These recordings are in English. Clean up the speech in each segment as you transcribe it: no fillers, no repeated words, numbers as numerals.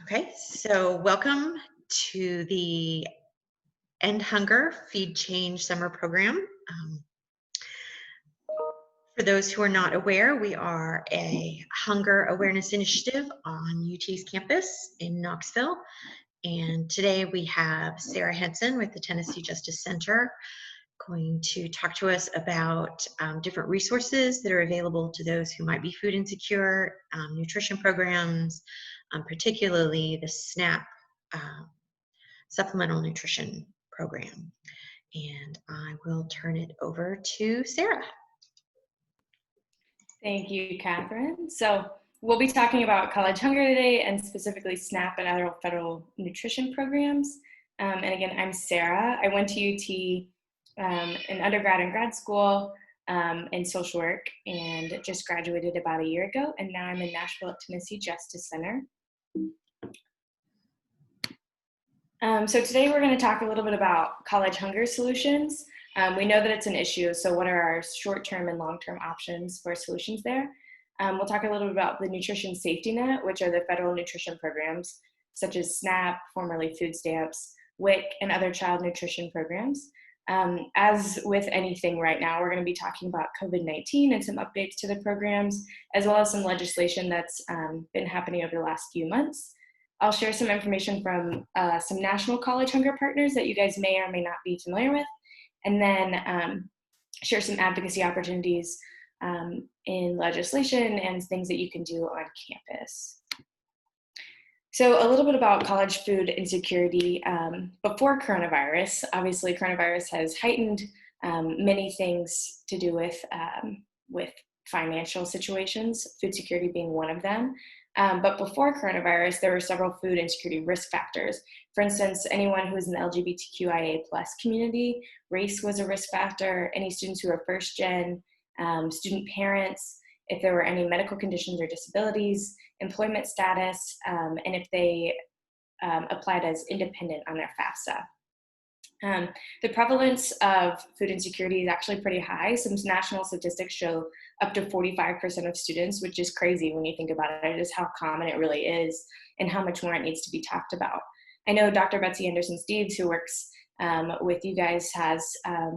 Okay, so welcome to the End Hunger Feed Change Summer Program. For those who are not aware, we are a hunger awareness initiative on UT's campus in Knoxville. And today we have Sarah Henson with the Tennessee Justice Center going to talk to us about different resources that are available to those who might be food insecure, nutrition programs, particularly the SNAP supplemental nutrition program. And I will turn it over to Sarah. Thank you, Catherine. So we'll be talking about college hunger today and specifically SNAP and other federal nutrition programs. And again, I'm Sarah. I went to UT in undergrad and grad school in social work and just graduated about a year ago. And now I'm in Nashville at Tennessee Justice Center. So today we're going to talk a little bit about college hunger solutions. We know that it's an issue, so what are our short-term and long-term options for solutions there? We'll talk a little bit about the nutrition safety net, which are the federal nutrition programs, such as SNAP, formerly food stamps, WIC, and other child nutrition programs. As with anything right now, we're going to be talking about COVID-19 and some updates to the programs, as well as some legislation that's been happening over the last few months. I'll share some information from some national college hunger partners that you guys may or may not be familiar with, and then share some advocacy opportunities in legislation and things that you can do on campus. So a little bit about college food insecurity before coronavirus. Obviously, coronavirus has heightened many things to do with financial situations, food security being one of them. But before coronavirus, there were several food insecurity risk factors. For instance, anyone who is in the LGBTQIA+ community, race was a risk factor, any students who are first gen, student parents, if there were any medical conditions or disabilities, employment status, and if they applied as independent on their FAFSA. The prevalence of food insecurity is actually pretty high. Some national statistics show up to 45% of students, which is crazy when you think about it, just how common it really is and how much more it needs to be talked about. I know Dr. Betsy Anderson-Steves, who works with you guys, has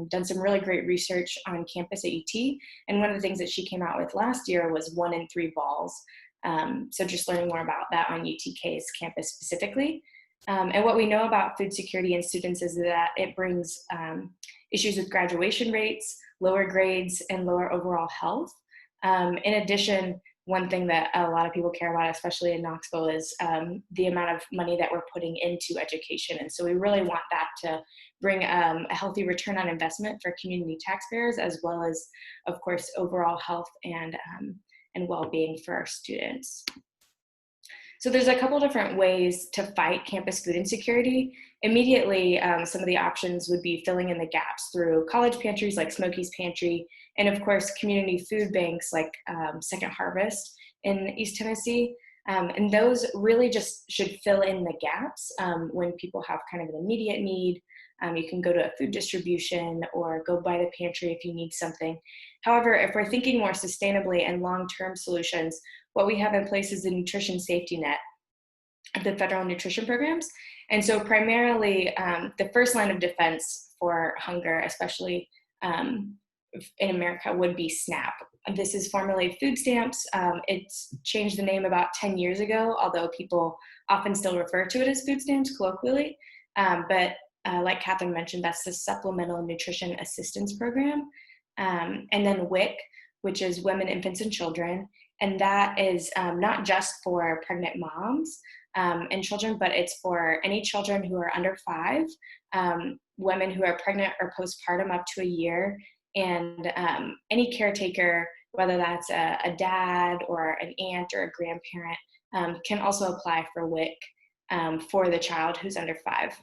done some really great research on campus at UT. And one of the things that she came out with last year was 1 in 3 balls. So just learning more about that on UTK's campus specifically. And what we know about food security in students is that it brings issues with graduation rates, lower grades, and lower overall health. In addition, one thing that a lot of people care about, especially in Knoxville, is the amount of money that we're putting into education. And so we really want that to bring a healthy return on investment for community taxpayers, as well as, of course, overall health and well-being for our students. So there's a couple different ways to fight campus food insecurity. Immediately, some of the options would be filling in the gaps through college pantries like Smokey's Pantry, and of course, community food banks like Second Harvest in East Tennessee. And those really just should fill in the gaps when people have kind of an immediate need. You can go to a food distribution or go by the pantry if you need something. However, if we're thinking more sustainably and long-term solutions, what we have in place is the nutrition safety net of the federal nutrition programs. And so primarily the first line of defense for hunger, especially in America, would be SNAP. This is formerly food stamps. It's changed the name about 10 years ago, although people often still refer to it as food stamps colloquially. But like Catherine mentioned, that's the Supplemental Nutrition Assistance Program. And then WIC, which is Women, Infants, and Children. And that is not just for pregnant moms and children, but it's for any children who are under 5, women who are pregnant or postpartum up to a year, and any caretaker, whether that's a dad or an aunt or a grandparent, can also apply for WIC for the child who's under 5.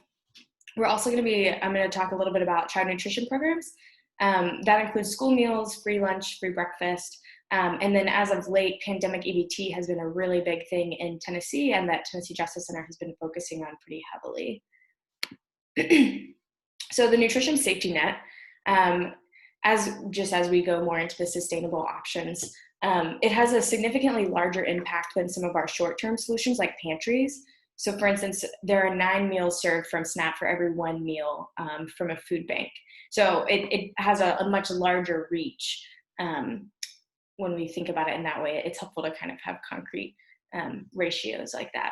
We're also I'm going to talk a little bit about child nutrition programs. That includes school meals, free lunch, free breakfast. And then as of late, pandemic EBT has been a really big thing in Tennessee, and that Tennessee Justice Center has been focusing on pretty heavily. So the nutrition safety net, as we go more into the sustainable options, it has a significantly larger impact than some of our short-term solutions like pantries. So for instance, there are 9 meals served from SNAP for every 1 meal from a food bank. So it has a much larger reach. When we think about it in that way, it's helpful to kind of have concrete ratios like that.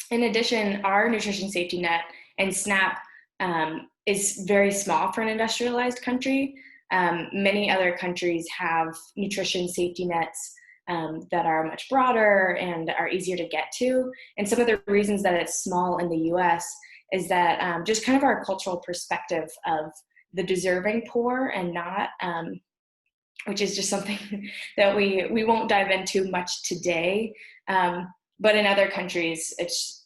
In addition, our nutrition safety net and SNAP is very small for an industrialized country. Many other countries have nutrition safety nets that are much broader and are easier to get to. And some of the reasons that it's small in the US is that just kind of our cultural perspective of the deserving poor and not, which is just something that we won't dive into much today. But in other countries, it's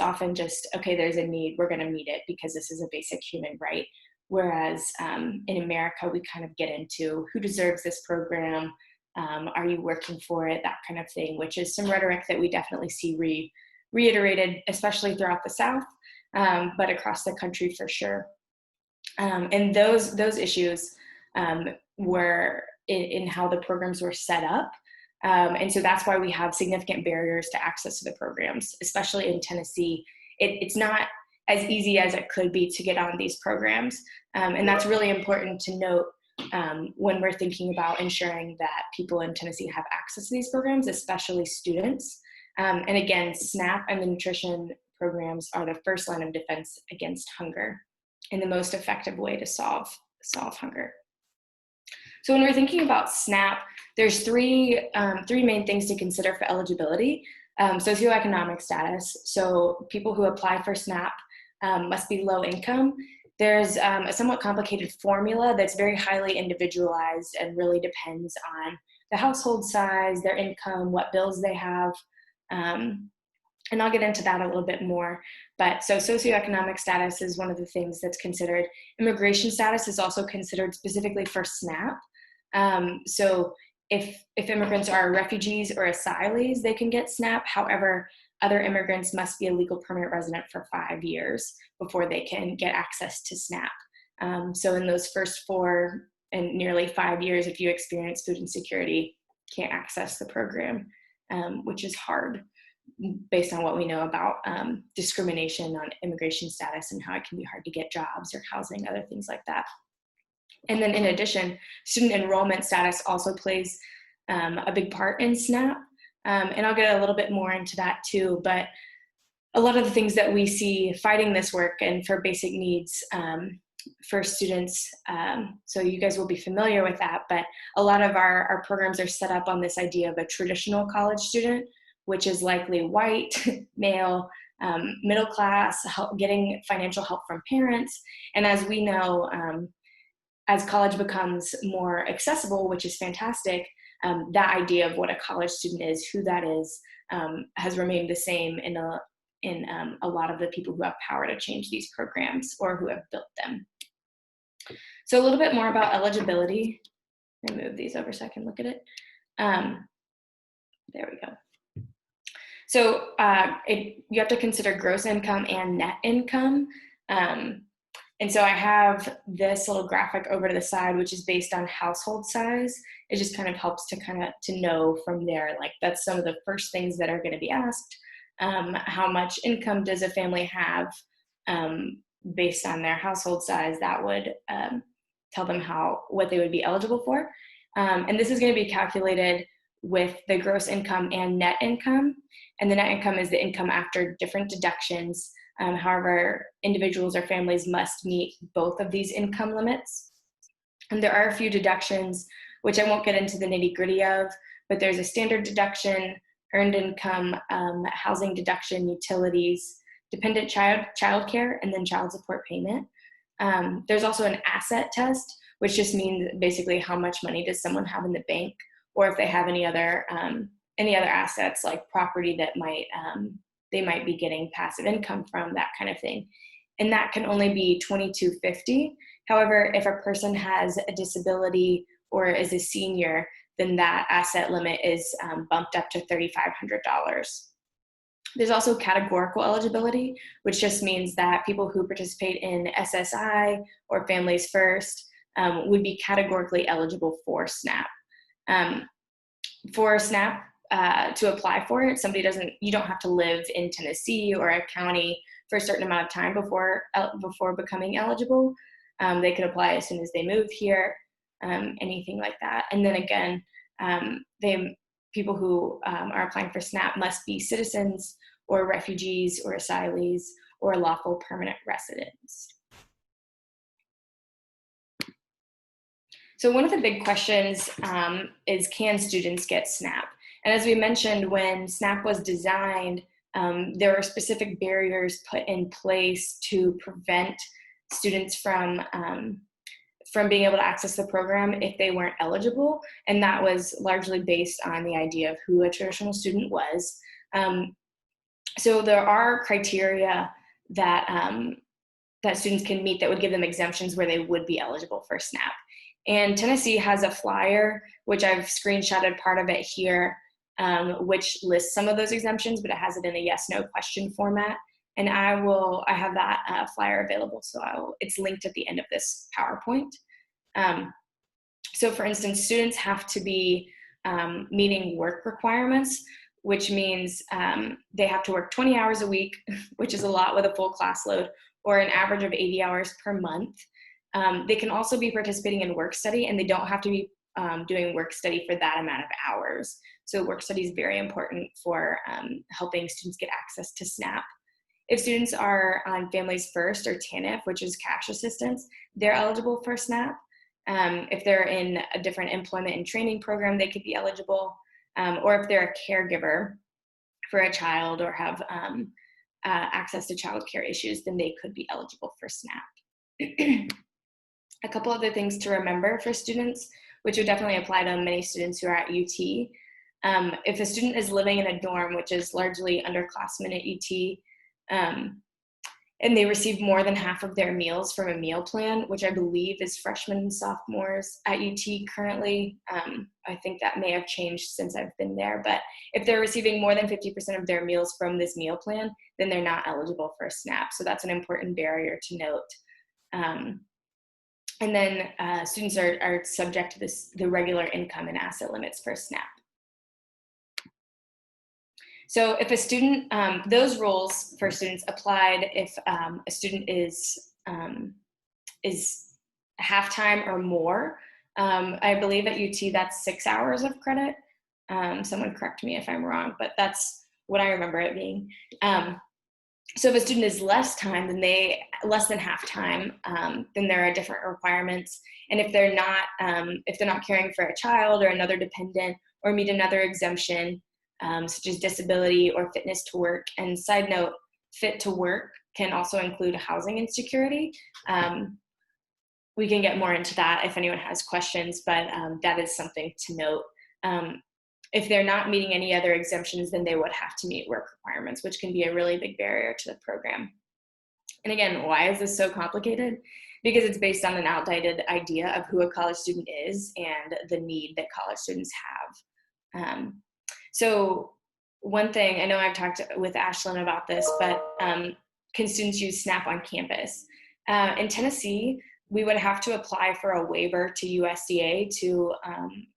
often just, okay, there's a need, we're going to meet it because this is a basic human right. Whereas in America, we kind of get into who deserves this program, are you working for it, that kind of thing, which is some rhetoric that we definitely see reiterated, especially throughout the South, but across the country for sure. And those issues were in how the programs were set up. And so that's why we have significant barriers to access to the programs, especially in Tennessee. It's not as easy as it could be to get on these programs. And that's really important to note when we're thinking about ensuring that people in Tennessee have access to these programs, especially students. And again, SNAP and the nutrition programs are the first line of defense against hunger and the most effective way to solve hunger. So when we're thinking about SNAP, there's three main things to consider for eligibility. Socioeconomic status. So people who apply for SNAP must be low income. There's a somewhat complicated formula that's very highly individualized and really depends on the household size, their income, what bills they have. And I'll get into that a little bit more. But so socioeconomic status is one of the things that's considered. Immigration status is also considered specifically for SNAP. So if immigrants are refugees or asylees, they can get SNAP. However, other immigrants must be a legal permanent resident for 5 years before they can get access to SNAP. So in those first 4 and nearly 5 years, if you experience food insecurity, can't access the program, which is hard based on what we know about discrimination on immigration status and how it can be hard to get jobs or housing, other things like that. And then in addition, student enrollment status also plays a big part in SNAP. And I'll get a little bit more into that too, but a lot of the things that we see fighting this work and for basic needs for students, so you guys will be familiar with that, but a lot of our programs are set up on this idea of a traditional college student, which is likely white, male, middle class, getting financial help from parents. And as we know, as college becomes more accessible, which is fantastic, that idea of what a college student is, who that is, has remained the same in a lot of the people who have power to change these programs or who have built them. So a little bit more about eligibility. Let me move these over so I can look at it. There we go. So you have to consider gross income and net income. And so I have this little graphic over to the side, which is based on household size. It just kind of helps to know from there, like that's some of the first things that are going to be asked. How much income does a family have based on their household size? That would tell them what they would be eligible for. And this is going to be calculated with the gross income and net income. And the net income is the income after different deductions. However, individuals or families must meet both of these income limits. And there are a few deductions, which I won't get into the nitty-gritty of, but there's a standard deduction, earned income, housing deduction, utilities, dependent child care, and then child support payment. There's also an asset test, which just means basically how much money does someone have in the bank, or if they have any other assets like property that they might be getting passive income from, that kind of thing. And that can only be $2,250. However, if a person has a disability or is a senior, then that asset limit is bumped up to $3,500. There's also categorical eligibility, which just means that people who participate in SSI or Families First would be categorically eligible for SNAP. For SNAP, to apply for it. You don't have to live in Tennessee or a county for a certain amount of time before becoming eligible. They could apply as soon as they move here, anything like that. And then again, people who are applying for SNAP must be citizens or refugees or asylees or lawful permanent residents. So one of the big questions is, can students get SNAP? And as we mentioned, when SNAP was designed, there were specific barriers put in place to prevent students from being able to access the program if they weren't eligible. And that was largely based on the idea of who a traditional student was. So there are criteria that students can meet that would give them exemptions where they would be eligible for SNAP. And Tennessee has a flyer, which I've screenshotted part of it here, which lists some of those exemptions, but it has it in a yes/no question format. And I have that flyer available, so it's linked at the end of this PowerPoint. So for instance, students have to be meeting work requirements, which means they have to work 20 hours a week, which is a lot with a full class load, or an average of 80 hours per month. They can also be participating in work study, and they don't have to be doing work study for that amount of hours. So work study is very important for helping students get access to SNAP. If students are on Families First or TANF, which is cash assistance, they're eligible for SNAP. If they're in a different employment and training program, they could be eligible. Or if they're a caregiver for a child or have access to child care issues, then they could be eligible for SNAP. A couple other things to remember for students, which would definitely apply to many students who are at UT. If a student is living in a dorm, which is largely underclassmen at UT, and they receive more than half of their meals from a meal plan, which I believe is freshmen and sophomores at UT currently. I think that may have changed since I've been there, but if they're receiving more than 50% of their meals from this meal plan, then they're not eligible for SNAP. So that's an important barrier to note. And then students are subject to the regular income and asset limits for SNAP. So if a student, those rules for students applied if a student is half-time or more. I believe at UT that's 6 hours of credit. Someone correct me if I'm wrong, but that's what I remember it being. So if a student is less than half-time, then there are different requirements. And if they're not caring for a child or another dependent or meet another exemption, such as disability or fitness to work. And side note, fit to work can also include housing insecurity. We can get more into that if anyone has questions, but that is something to note. If they're not meeting any other exemptions, then they would have to meet work requirements, which can be a really big barrier to the program. And again, why is this so complicated? Because it's based on an outdated idea of who a college student is and the need that college students have. So one thing, I know I've talked with Ashlyn about this, but can students use SNAP on campus? In Tennessee, we would have to apply for a waiver to USDA to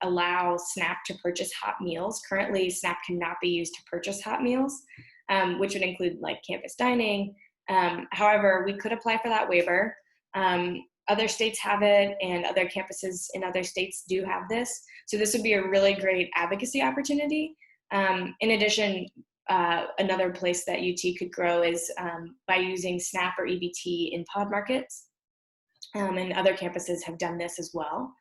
allow SNAP to purchase hot meals. Currently, SNAP cannot be used to purchase hot meals, which would include like campus dining. However, we could apply for that waiver. Other states have it, and other campuses in other states do have this. So this would be a really great advocacy opportunity. In addition, another place that UT could grow is by using SNAP or EBT in pod markets. And other campuses have done this as well.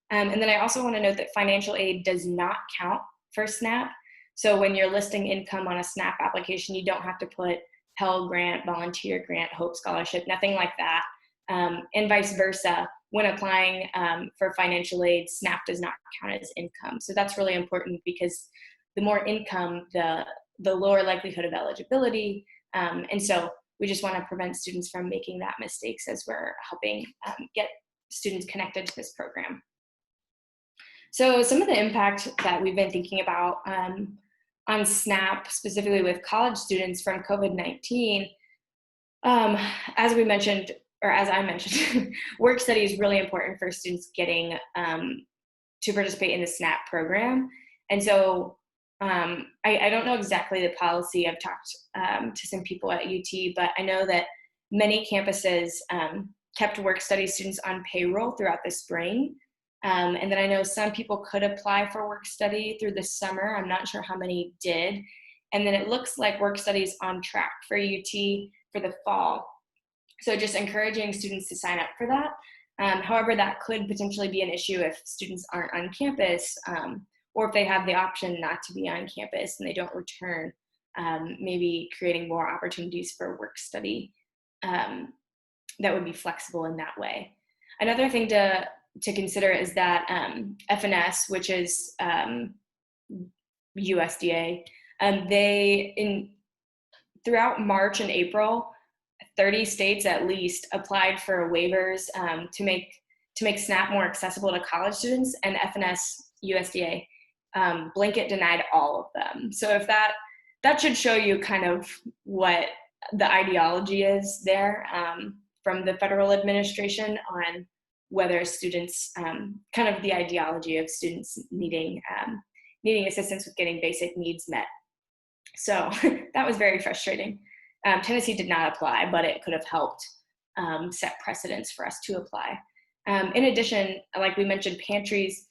And then I also want to note that financial aid does not count for SNAP. So when you're listing income on a SNAP application, you don't have to put Pell Grant, Volunteer Grant, Hope Scholarship, nothing like that. And vice versa, when applying for financial aid, SNAP does not count as income. So that's really important because the more income, the lower likelihood of eligibility. And so we just want to prevent students from making that mistakes as we're helping get students connected to this program. So some of the impact that we've been thinking about on SNAP, specifically with college students from COVID-19, as we mentioned, or as I mentioned, work study is really important for students getting to participate in the SNAP program. And so I don't know exactly the policy. I've talked to some people at UT, but I know that many campuses kept work study students on payroll throughout the spring. And then I know some people could apply for work study through the summer. I'm not sure how many did. And then it looks like work study is on track for UT for the fall. So just encouraging students to sign up for that. However, that could potentially be an issue if students aren't on campus, or if they have the option not to be on campus and they don't return, maybe creating more opportunities for work study that would be flexible in that way. Another thing to consider is that FNS, which is USDA, throughout March and April, 30 states at least applied for waivers to make SNAP more accessible to college students, and FNS USDA blanket denied all of them. So if that should show you kind of what the ideology is there from the federal administration on whether students, kind of the ideology of students needing assistance with getting basic needs met. So that was very frustrating. Tennessee did not apply, but it could have helped set precedents for us to apply. In addition, like we mentioned, pantries.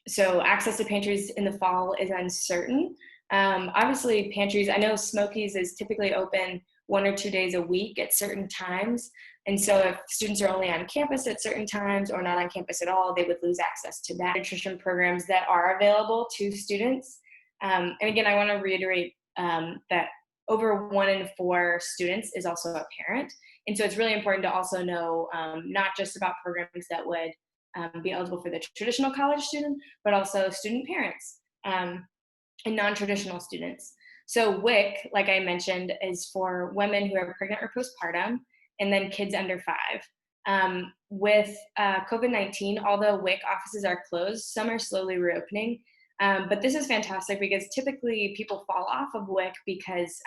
So access to pantries in the fall is uncertain. Obviously, pantries, I know Smokies is typically open 1 or 2 days a week at certain times. And so if students are only on campus at certain times or not on campus at all, they would lose access to that nutrition programs that are available to students. And again, I want to reiterate that over 1 in 4 students is also a parent. And so it's really important to also know not just about programs that would be eligible for the traditional college student, but also student parents and non-traditional students. So WIC, like I mentioned, is for women who are pregnant or postpartum, and then kids under 5. With COVID-19, although WIC offices are closed, some are slowly reopening. But this is fantastic because typically people fall off of WIC because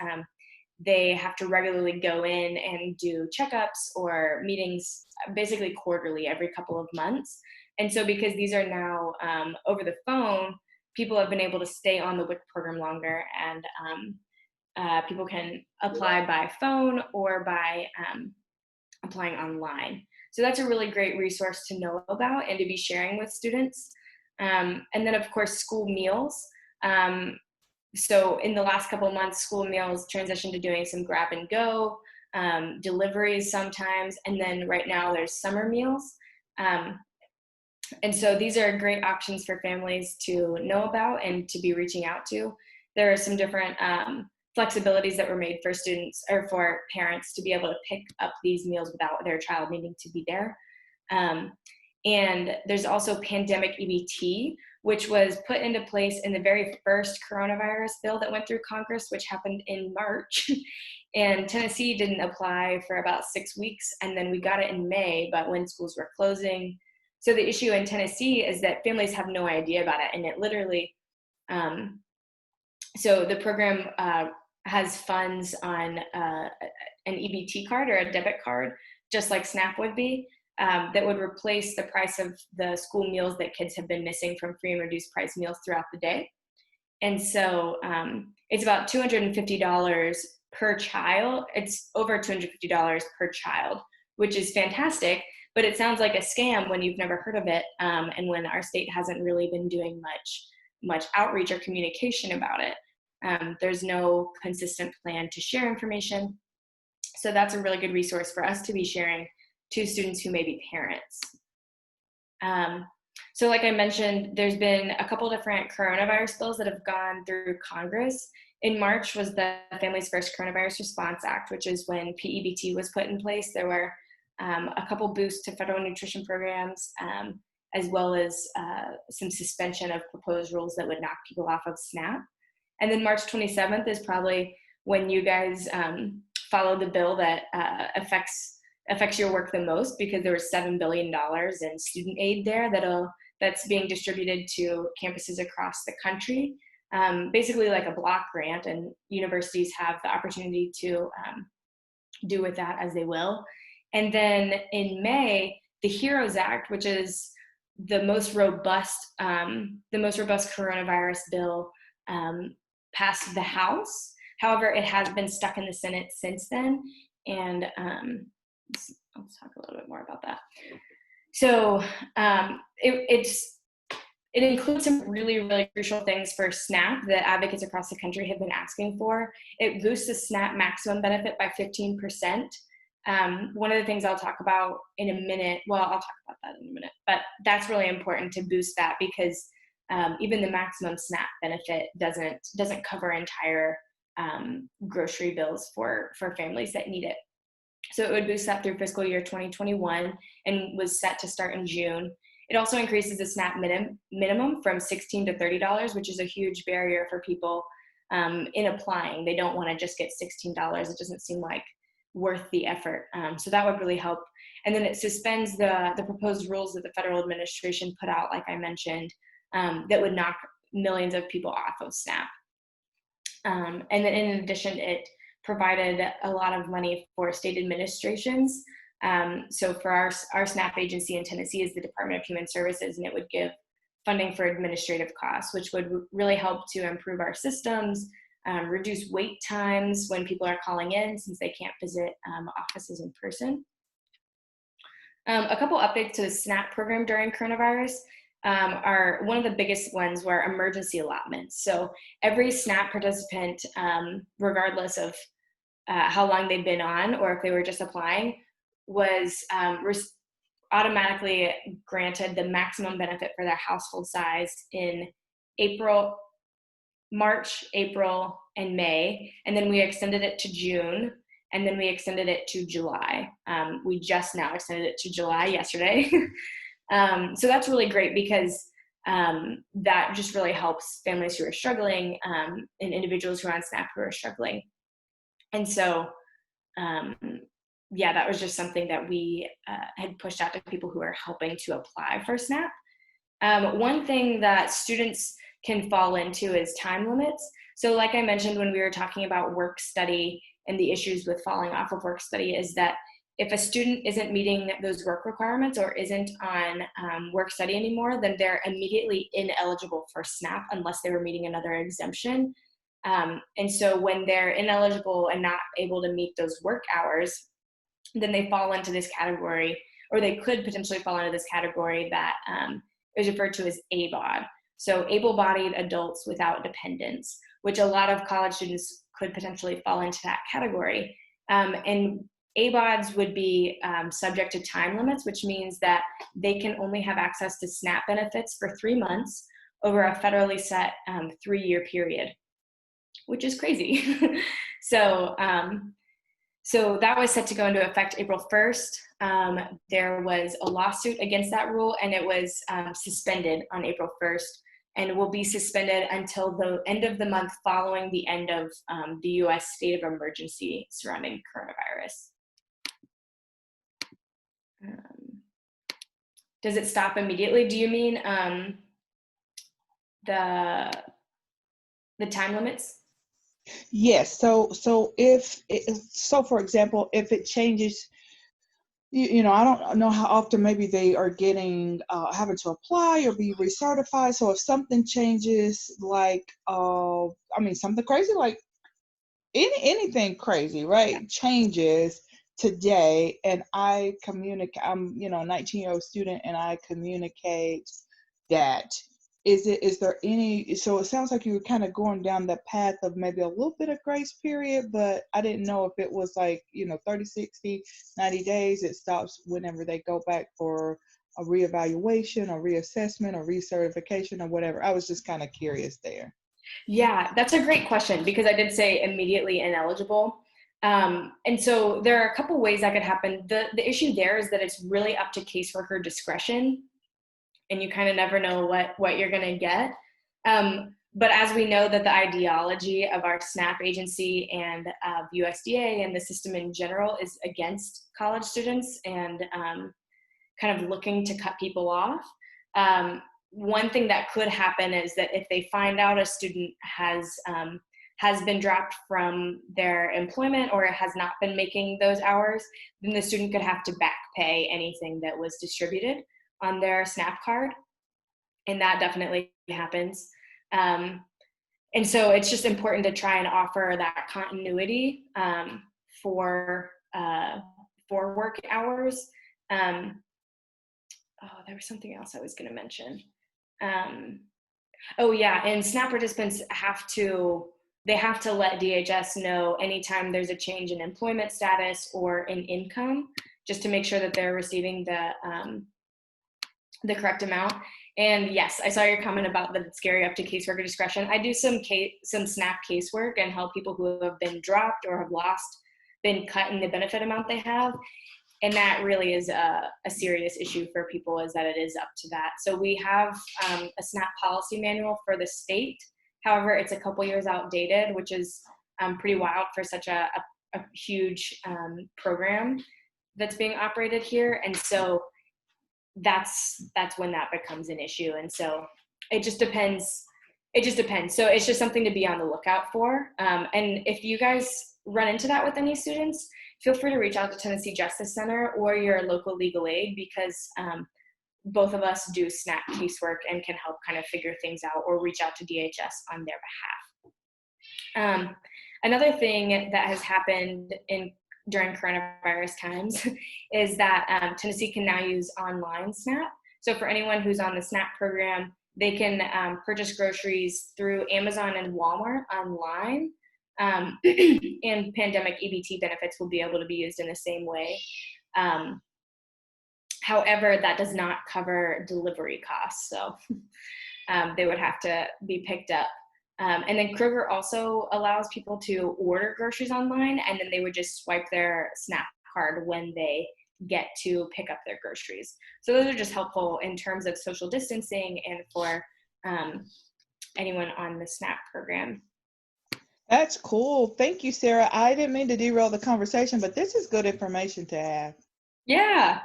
they have to regularly go in and do checkups or meetings basically quarterly every couple of months. And so because these are now over the phone, people have been able to stay on the WIC program longer, and people can apply by phone or by applying online. So that's a really great resource to know about and to be sharing with students. And then of course, school meals. So in the last couple of months, school meals transitioned to doing some grab and go, deliveries sometimes, and then right now there's summer meals. And so these are great options for families to know about and to be reaching out to. There are some different flexibilities that were made for students or for parents to be able to pick up these meals without their child needing to be there. And there's also pandemic EBT, which was put into place in the very first coronavirus bill that went through Congress, which happened in March. And Tennessee didn't apply for about 6 weeks, and then we got it in May, but when schools were closing. So the issue in Tennessee is that families have no idea about it, and it literally, so the program has funds on an EBT card or a debit card, just like SNAP would be, that would replace the price of the school meals that kids have been missing from free and reduced price meals throughout the day. And so it's about $250 per child. It's over $250 per child, which is fantastic, but it sounds like a scam when you've never heard of it, and when our state hasn't really been doing much outreach or communication about it. There's no consistent plan to share information. So that's a really good resource for us to be sharing to students who may be parents. So like I mentioned, there's been a couple different coronavirus bills that have gone through Congress. In March was the Families First Coronavirus Response Act, which is when PEBT was put in place. There were a couple boosts to federal nutrition programs, as well as some suspension of proposed rules that would knock people off of SNAP. And then March 27th is probably when you guys follow the bill that affects your work the most, because there was $7 billion in student aid there that's being distributed to campuses across the country, basically like a block grant, and universities have the opportunity to do with that as they will. And then in May, the HEROES Act, which is the most robust coronavirus bill passed the House. However, it has been stuck in the Senate since then. And let's talk a little bit more about that. So it includes some really, really crucial things for SNAP that advocates across the country have been asking for. It boosts the SNAP maximum benefit by 15%. One of the things I'll talk about in a minute, well, I'll talk about that in a minute, but that's really important to boost that because even the maximum SNAP benefit doesn't cover entire grocery bills for families that need it. So it would boost that through fiscal year 2021 and was set to start in June. It also increases the SNAP minimum from $16 to $30, which is a huge barrier for people in applying. They don't want to just get $16. It doesn't seem like worth the effort. So that would really help. And then it suspends the proposed rules that the federal administration put out, like I mentioned, that would knock millions of people off of SNAP. And then in addition, it provided a lot of money for state administrations. So for our SNAP agency in Tennessee is the Department of Human Services, and it would give funding for administrative costs, which would really help to improve our systems, reduce wait times when people are calling in since they can't visit offices in person. A couple updates to the SNAP program during coronavirus are one of the biggest ones were emergency allotments. So every SNAP participant, regardless of how long they'd been on or if they were just applying, was automatically granted the maximum benefit for their household size in March, April, and May. And then we extended it to June, and then we extended it to July. We just now extended it to July yesterday. So that's really great because that just really helps families who are struggling and individuals who are on SNAP who are struggling. And so, yeah, that was just something that we had pushed out to people who are helping to apply for SNAP. One thing that students can fall into is time limits. So like I mentioned when we were talking about work study and the issues with falling off of work study is that if a student isn't meeting those work requirements or isn't on work study anymore, then they're immediately ineligible for SNAP unless they were meeting another exemption. And so when they're ineligible and not able to meet those work hours, then they fall into this category, or they could potentially fall into this category that is referred to as ABOD. So able-bodied adults without dependents, which a lot of college students could potentially fall into that category. And ABODs would be subject to time limits, which means that they can only have access to SNAP benefits for 3 months over a federally set 3-year period, which is crazy. So that was set to go into effect April 1st. There was a lawsuit against that rule, and it was suspended on April 1st, and will be suspended until the end of the month following the end of the U.S. state of emergency surrounding coronavirus. Does it stop immediately? Do you mean the time limits? Yes. So for example, if it changes, you know, I don't know how often maybe they are getting having to apply or be recertified. So if something changes, like I mean, something crazy, like anything crazy, right? Changes today, and I communicate. I'm, you know, a 19-year-old student, and I communicate that. Is there any, so it sounds like you were kind of going down the path of maybe a little bit of grace period, but I didn't know if it was like, you know, 30, 60, 90 days, it stops whenever they go back for a reevaluation or reassessment or recertification or whatever. I was just kind of curious there. Yeah, that's a great question because I did say immediately ineligible. And so there are a couple ways that could happen. The issue there is that it's really up to caseworker discretion, and you kind of never know what you're going to get. But as we know that the ideology of our SNAP agency and USDA and the system in general is against college students and kind of looking to cut people off, one thing that could happen is that if they find out a student has been dropped from their employment or has not been making those hours, then the student could have to back pay anything that was distributed on their SNAP card, and that definitely happens. And so it's just important to try and offer that continuity for work hours. There was something else I was going to mention. Oh yeah, and SNAP participants have to let DHS know anytime there's a change in employment status or in income, just to make sure that they're receiving the correct amount. And yes, I saw your comment about that it's scary up to caseworker discretion. I do some SNAP casework and help people who have been dropped or have been cut in the benefit amount they have. And that really is a serious issue for people, is that it is up to that. So we have a SNAP policy manual for the state. However, it's a couple years outdated, which is pretty wild for such a huge program that's being operated here. And so that's when that becomes an issue. And so it just depends. So it's just something to be on the lookout for. And if you guys run into that with any students, feel free to reach out to Tennessee Justice Center or your local legal aid, because both of us do SNAP casework and can help kind of figure things out, or reach out to DHS on their behalf. Another thing that has happened during coronavirus times is that Tennessee can now use online SNAP. So for anyone who's on the SNAP program, they can purchase groceries through Amazon and Walmart online. And pandemic EBT benefits will be able to be used in the same way. However, that does not cover delivery costs, so they would have to be picked up. And then Kroger also allows people to order groceries online, and then they would just swipe their SNAP card when they get to pick up their groceries. So those are just helpful in terms of social distancing and for anyone on the SNAP program. That's cool. Thank you, Sarah. I didn't mean to derail the conversation, but this is good information to have. Yeah,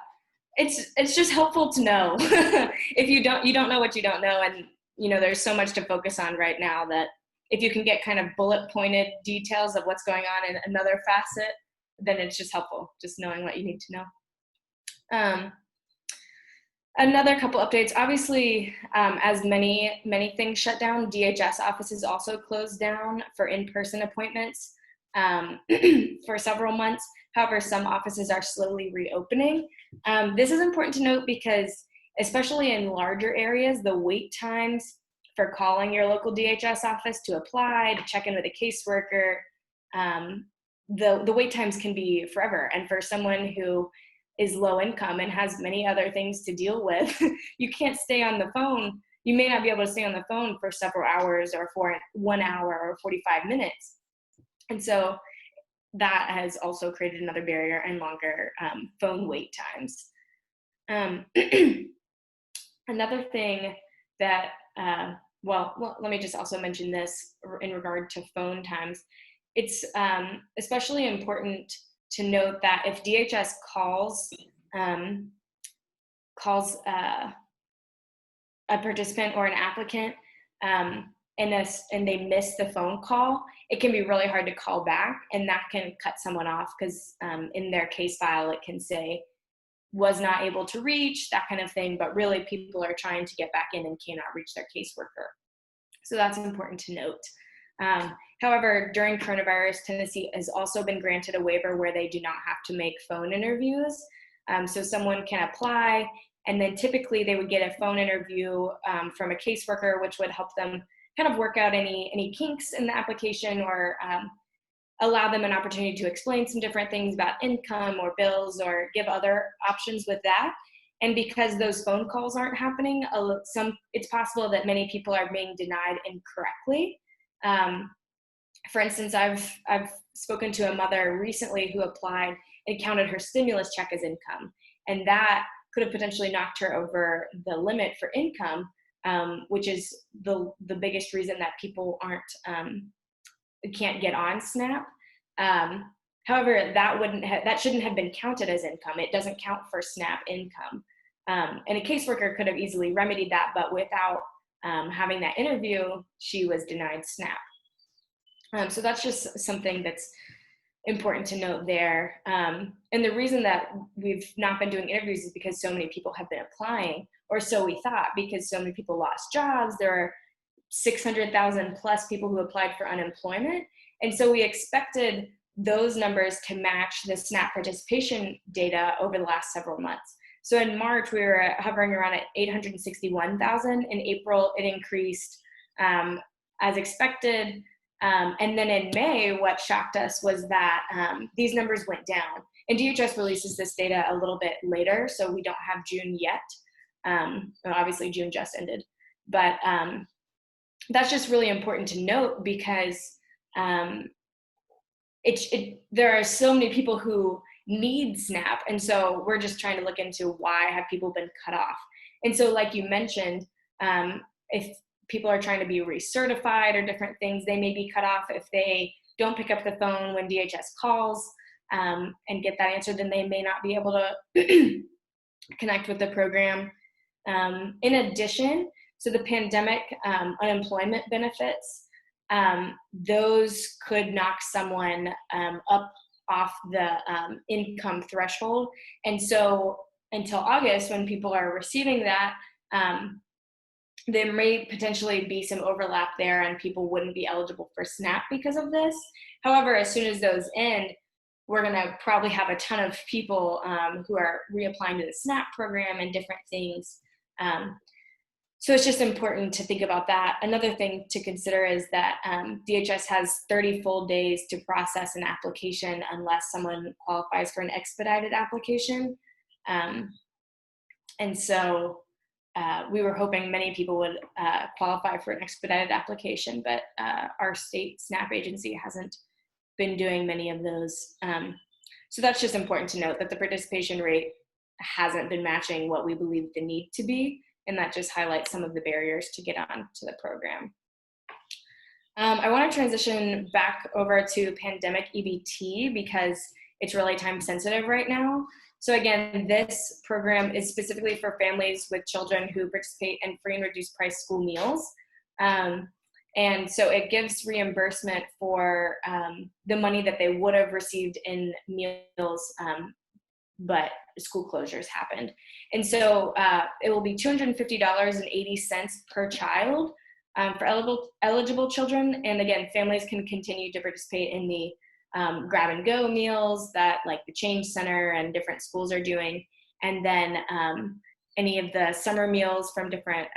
it's just helpful to know. If you don't know what you don't know, and there's so much to focus on right now, that if you can get kind of bullet pointed details of what's going on in another facet, then it's just helpful, just knowing what you need to know. Another couple updates, obviously, as many things shut down, DHS offices also closed down for in-person appointments for several months. However, some offices are slowly reopening. This is important to note because, especially in larger areas, the wait times for calling your local DHS office to apply, to check in with a caseworker, the wait times can be forever. And for someone who is low income and has many other things to deal with, you can't stay on the phone. You may not be able to stay on the phone for several hours, or for 1 hour or 45 minutes. And so that has also created another barrier and longer phone wait times. Another thing that, let me just also mention this in regard to phone times. It's especially important to note that if DHS calls a participant or an applicant and they miss the phone call, it can be really hard to call back, and that can cut someone off, because in their case file it can say was not able to reach, that kind of thing, but really people are trying to get back in and cannot reach their caseworker. So that's important to note. However, during coronavirus, Tennessee has also been granted a waiver where they do not have to make phone interviews. So someone can apply, and then typically they would get a phone interview from a caseworker, which would help them kind of work out any kinks in the application, or allow them an opportunity to explain some different things about income or bills, or give other options with that. And because those phone calls aren't happening, it's possible that many people are being denied incorrectly. For instance, I've spoken to a mother recently who applied and counted her stimulus check as income, and that could have potentially knocked her over the limit for income, which is the biggest reason that people can't get on SNAP. However, that shouldn't have been counted as income. It doesn't count for SNAP income, and a caseworker could have easily remedied that, but without having that interview, she was denied SNAP. So that's just something that's important to note there. And the reason that we've not been doing interviews is because so many people have been applying, or so we thought, because so many people lost jobs. There are 600,000 plus people who applied for unemployment. And so we expected those numbers to match the SNAP participation data over the last several months. So in March, we were hovering around at 861,000. In April, it increased as expected. And then in May, what shocked us was that these numbers went down. And DHS releases this data a little bit later, so we don't have June yet. Well, obviously, June just ended. But that's just really important to note because there are so many people who need SNAP, and so we're just trying to look into why have people been cut off. And so, like you mentioned, if people are trying to be recertified or different things, they may be cut off. If they don't pick up the phone when DHS calls and get that answer, then they may not be able to connect with the program. In addition, so the pandemic unemployment benefits, those could knock someone up off the income threshold. And so until August, when people are receiving that, there may potentially be some overlap there and people wouldn't be eligible for SNAP because of this. However, as soon as those end, we're gonna probably have a ton of people who are reapplying to the SNAP program and different things. So it's just important to think about that. Another thing to consider is that DHS has 30 full days to process an application unless someone qualifies for an expedited application. And so we were hoping many people would qualify for an expedited application, but our state SNAP agency hasn't been doing many of those. So that's just important to note that the participation rate hasn't been matching what we believe the need to be. And that just highlights some of the barriers to get on to the program. I want to transition back over to pandemic EBT because it's really time sensitive right now. So again, this program is specifically for families with children who participate in free and reduced price school meals. And so it gives reimbursement for the money that they would have received in meals, but school closures happened. And so it will be $250.80 per child for eligible children. And again, families can continue to participate in the grab and go meals that like the Change Center and different schools are doing. And then any of the summer meals from different,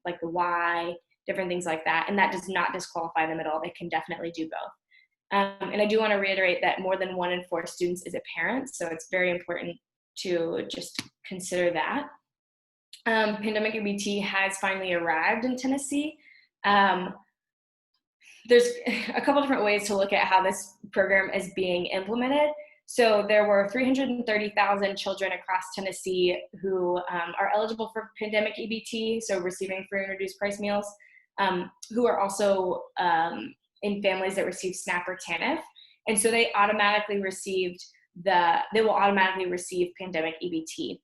like the Y, different things like that. And that does not disqualify them at all. They can definitely do both. And I do want to reiterate that more than 1 in 4 students is a parent. So it's very important to just consider that. Pandemic EBT has finally arrived in Tennessee. There's a couple different ways to look at how this program is being implemented. So there were 330,000 children across Tennessee who are eligible for pandemic EBT, so receiving free and reduced price meals, who are also in families that receive SNAP or TANF. And so they automatically received they will automatically receive pandemic EBT.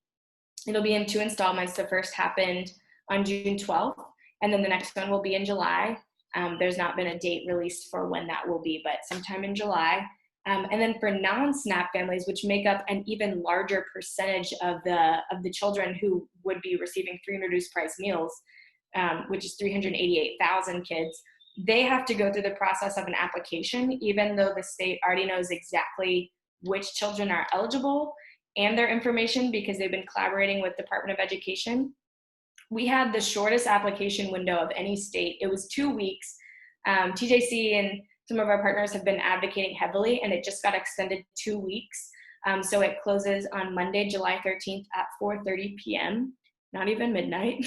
It'll be in 2 installments. The first happened on June 12th, and then the next one will be in July. There's not been a date released for when that will be, but sometime in July. And then for non-SNAP families, which make up an even larger percentage of the children who would be receiving free and reduced price meals, which is 388,000 kids, they have to go through the process of an application, even though the state already knows exactly which children are eligible and their information because they've been collaborating with Department of Education. We had the shortest application window of any state. It was 2 weeks. TJC and some of our partners have been advocating heavily, and it just got extended 2 weeks. So it closes on Monday, July 13th at 4:30 p.m., not even midnight.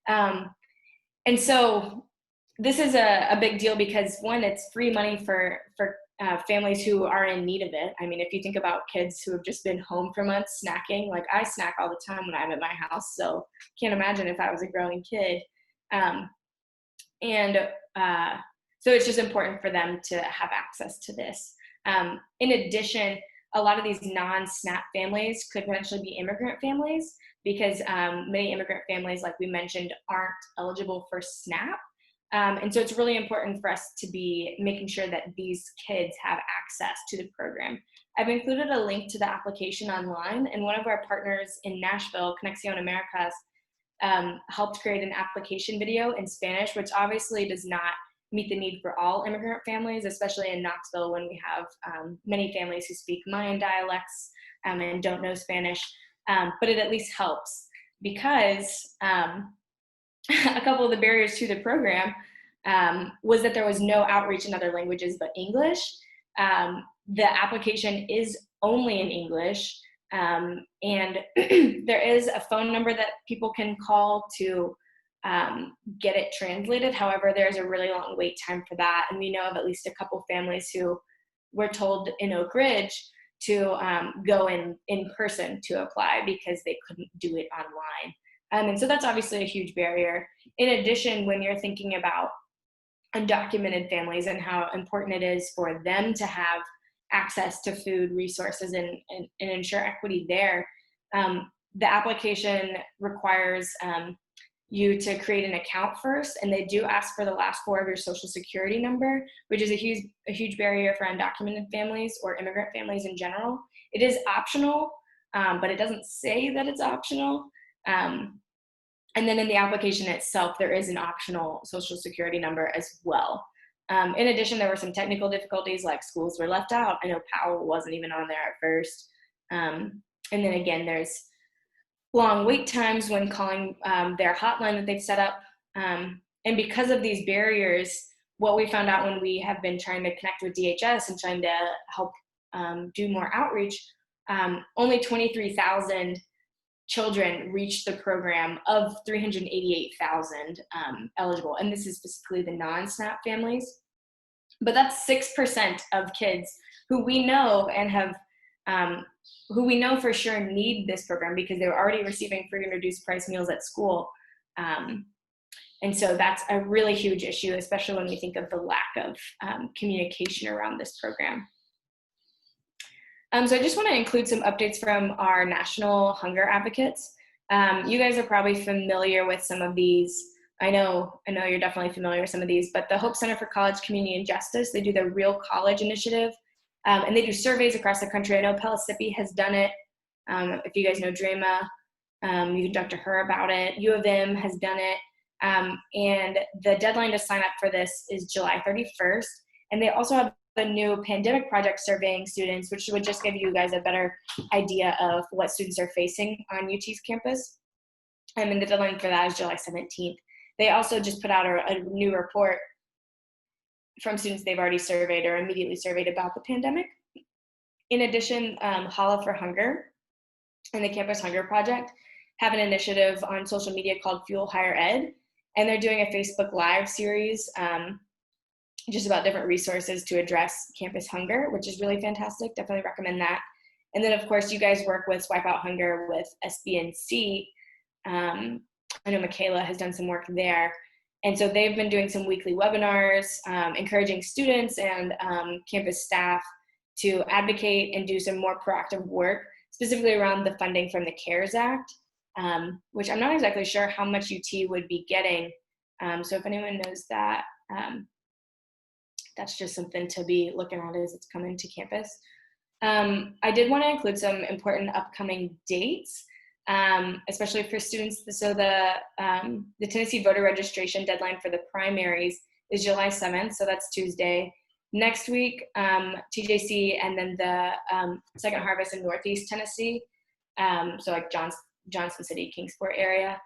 And so this is a big deal because, one, it's free money for families who are in need of it. I mean, if you think about kids who have just been home for months snacking, like I snack all the time when I'm at my house, so can't imagine if I was a growing kid. So it's just important for them to have access to this. In addition, a lot of these non-SNAP families could potentially be immigrant families because many immigrant families, like we mentioned, aren't eligible for SNAP. And so it's really important for us to be making sure that these kids have access to the program. I've included a link to the application online, and one of our partners in Nashville, Conexión Americas, helped create an application video in Spanish, which obviously does not meet the need for all immigrant families, especially in Knoxville when we have many families who speak Mayan dialects and don't know Spanish. But it at least helps because a couple of the barriers to the program was that there was no outreach in other languages but English. The application is only in English, and there is a phone number that people can call to get it translated. However, there's a really long wait time for that, and we know of at least a couple families who were told in Oak Ridge to go in person to apply because they couldn't do it online. And so that's obviously a huge barrier. In addition, when you're thinking about undocumented families and how important it is for them to have access to food resources and ensure equity there, the application requires you to create an account first, and they do ask for the last four of your social security number, which is a huge barrier for undocumented families or immigrant families in general. It is optional, but it doesn't say that it's optional. And then in the application itself, there is an optional social security number as well. In addition, there were some technical difficulties, like schools were left out. I know Powell wasn't even on there at first. And then again, there's long wait times when calling their hotline that they've set up. And because of these barriers, what we found out when we have been trying to connect with DHS and trying to help do more outreach, only 23,000 children reached the program of 388,000 eligible. And this is specifically the non-SNAP families. But that's 6% of kids who we know and have, who we know for sure need this program because they were already receiving free and reduced price meals at school. And so that's a really huge issue, especially when we think of the lack of communication around this program. So I just want to include some updates from our national hunger advocates. You guys are probably familiar with some of these. I know you're definitely familiar with some of these, but the Hope Center for College, Community, and Justice, they do the Real College Initiative, and they do surveys across the country. I know Pellissippi has done it. If you guys know Drema, you can talk to her about it. U of M has done it. And the deadline to sign up for this is July 31st. And they also have a new pandemic project surveying students, which would just give you guys a better idea of what students are facing on UT's campus. And the deadline for that is July 17th. They also just put out a new report from students they've already surveyed or immediately surveyed about the pandemic. In addition, Holla for Hunger and the Campus Hunger Project have an initiative on social media called Fuel Higher Ed, and they're doing a Facebook Live series just about different resources to address campus hunger, which is really fantastic. Definitely recommend that. And then, of course, you guys work with Swipe Out Hunger with SBNC. I know Michaela has done some work there. And so they've been doing some weekly webinars, encouraging students and campus staff to advocate and do some more proactive work, specifically around the funding from the CARES Act, which I'm not exactly sure how much UT would be getting. So if anyone knows that, that's just something to be looking at as it's coming to campus. I did want to include some important upcoming dates, especially for students. So the Tennessee voter registration deadline for the primaries is July 7th, so that's Tuesday. Next week, TJC and then the Second Harvest in Northeast Tennessee, so like Johnson City, Kingsport area.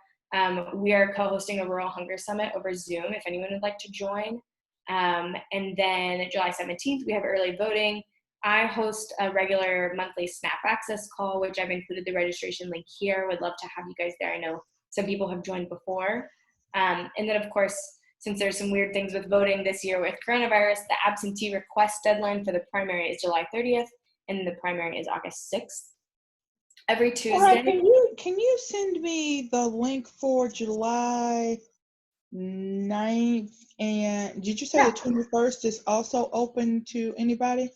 We are co-hosting a Rural Hunger Summit over Zoom if anyone would like to join. And then July 17th, we have early voting. I host a regular monthly SNAP Access call, which I've included the registration link here. Would love to have you guys there. I know some people have joined before. And then, of course, since there's some weird things with voting this year with coronavirus, the absentee request deadline for the primary is July 30th, and the primary is August 6th. Every Tuesday. All right, can you send me the link for July 9th? And did you say the 21st is also open to anybody?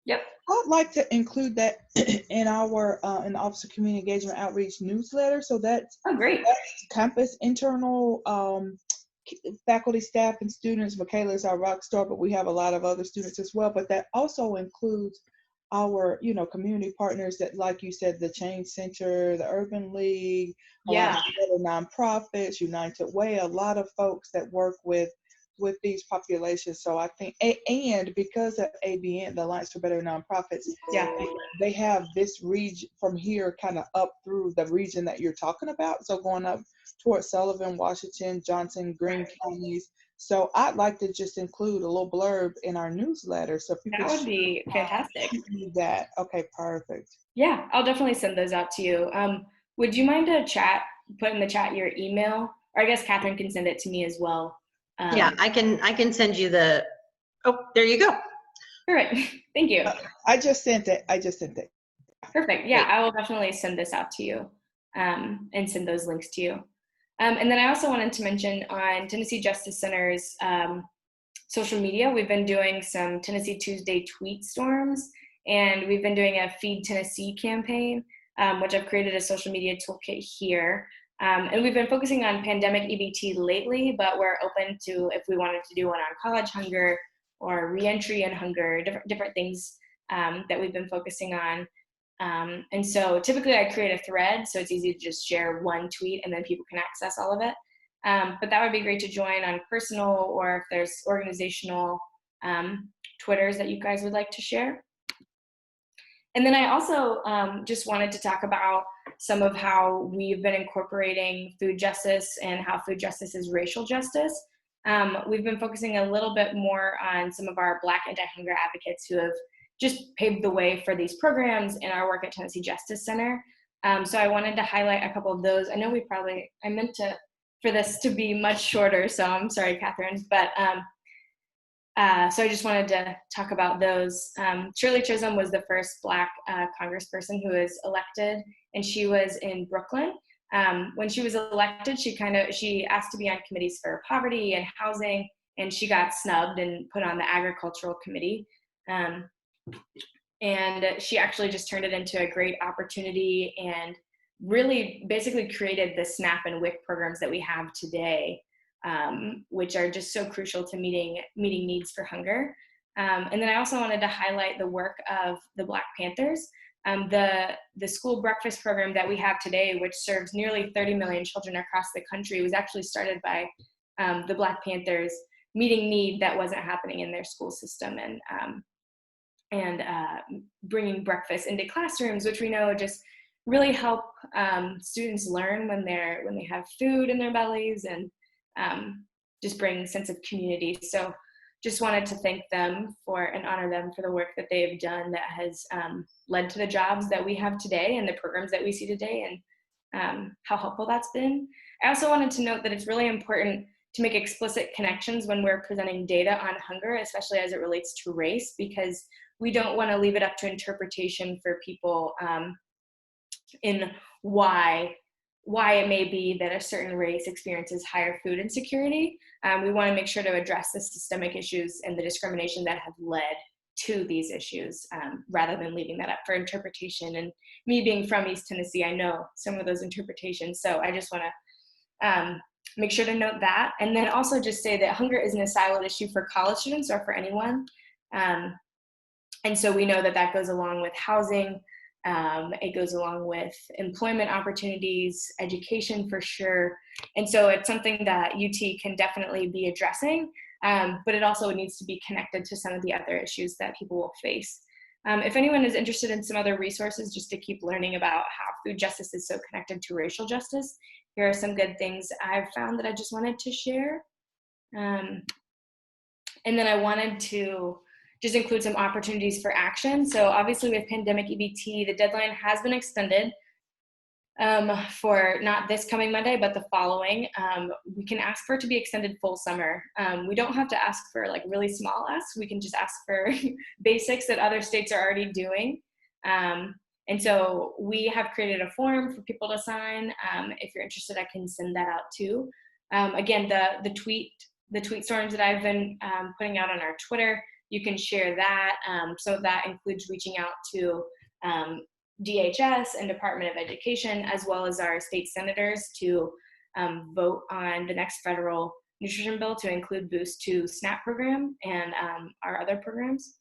Yep. I'd like to include that in our in the Office of Community Engagement Outreach newsletter. So that's great. That's campus internal faculty, staff, and students. Michaela is our rock star, but we have a lot of other students as well. But that also includes our, community partners that, like you said, the Change Center, the Urban League, Yeah. a lot of nonprofits, United Way, a lot of folks that work with these populations. So I think, and because of ABN, the Alliance for Better Nonprofits, Yeah. they have this region from here kind of up through the region that you're talking about. So going up towards Sullivan, Washington, Johnson, Greene counties. So I'd like to just include a little blurb in our newsletter. So if you That could would be fantastic. shoot me that. Okay, perfect. Yeah, I'll definitely send those out to you. Would you mind put in the chat your email? Or I guess Catherine can send it to me as well. Yeah, I can send you the, oh, there you go. All right, thank you. I just sent it. Perfect. Yeah, I will definitely send this out to you and send those links to you. And then I also wanted to mention on Tennessee Justice Center's social media, we've been doing some Tennessee Tuesday tweet storms, and we've been doing a Feed Tennessee campaign, which I've created a social media toolkit here. And we've been focusing on pandemic EBT lately, but we're open to if we wanted to do one on college hunger or reentry and hunger, different things that we've been focusing on. And so typically I create a thread, so it's easy to just share one tweet and then people can access all of it. But that would be great to join on personal, or if there's organizational Twitters that you guys would like to share. And then I also just wanted to talk about some of how we've been incorporating food justice and how food justice is racial justice. We've been focusing a little bit more on some of our Black anti-hunger advocates who have just paved the way for these programs in our work at Tennessee Justice Center. So I wanted to highlight a couple of those. I know I meant for this to be much shorter, so I'm sorry, Catherine, but so I just wanted to talk about those. Shirley Chisholm was the first Black congressperson who was elected, and she was in Brooklyn. When she was elected, she asked to be on committees for poverty and housing, and she got snubbed and put on the agricultural committee. And she actually just turned it into a great opportunity and really basically created the SNAP and WIC programs that we have today, which are just so crucial to meeting needs for hunger. And then I also wanted to highlight the work of the Black Panthers. The school breakfast program that we have today, which serves nearly 30 million children across the country, was actually started by the Black Panthers meeting need that wasn't happening in their school system, and bringing breakfast into classrooms, which we know just really help students learn when they have food in their bellies, and just bring a sense of community. So just wanted to thank them and honor them for the work that they've done that has led to the jobs that we have today and the programs that we see today, and how helpful that's been. I also wanted to note that it's really important to make explicit connections when we're presenting data on hunger, especially as it relates to race, because we don't want to leave it up to interpretation for people in why it may be that a certain race experiences higher food insecurity. We want to make sure to address the systemic issues and the discrimination that have led to these issues, rather than leaving that up for interpretation. And me being from East Tennessee, I know some of those interpretations. So I just want to make sure to note that. And then also just say that hunger isn't a siloed issue for college students or for anyone. And so we know that goes along with housing. It goes along with employment opportunities, education for sure. And so it's something that UT can definitely be addressing, but it also needs to be connected to some of the other issues that people will face. If anyone is interested in some other resources just to keep learning about how food justice is so connected to racial justice, here are some good things I've found that I just wanted to share. And then I wanted to just include some opportunities for action. So obviously with pandemic EBT, the deadline has been extended for not this coming Monday, but the following. We can ask for it to be extended full summer. We don't have to ask for like really small asks. We can just ask for basics that other states are already doing. And so we have created a form for people to sign. If you're interested, I can send that out too. Again, the tweet storms that I've been putting out on our Twitter, you can share that. So that includes reaching out to DHS and Department of Education, as well as our state senators, to vote on the next federal nutrition bill to include boost to SNAP program and our other programs.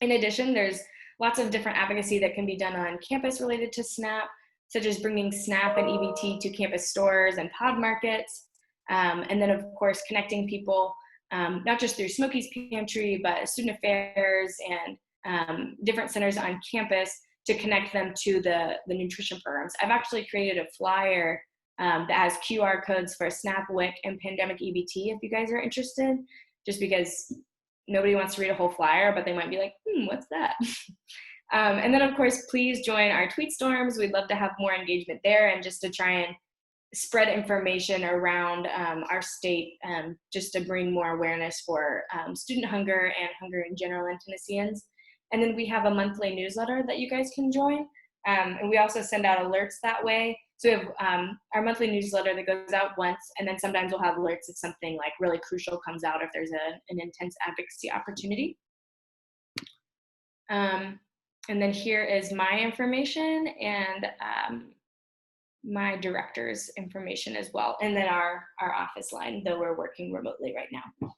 In addition, there's lots of different advocacy that can be done on campus related to SNAP, such as bringing SNAP and EBT to campus stores and pod markets. And then, of course, connecting people, not just through Smokey's Pantry, but student affairs and different centers on campus to connect them to the nutrition programs. I've actually created a flyer that has QR codes for SNAP, WIC, and Pandemic EBT if you guys are interested, just because nobody wants to read a whole flyer, but they might be like, what's that? And then, of course, please join our tweet storms. We'd love to have more engagement there and just to try and spread information around our state just to bring more awareness for student hunger and hunger in general in Tennesseans. And then we have a monthly newsletter that you guys can join. And we also send out alerts that way. So we have our monthly newsletter that goes out once, and then sometimes we'll have alerts if something like really crucial comes out, if there's an intense advocacy opportunity. And then here is my information and my director's information as well. And then our office line, though we're working remotely right now.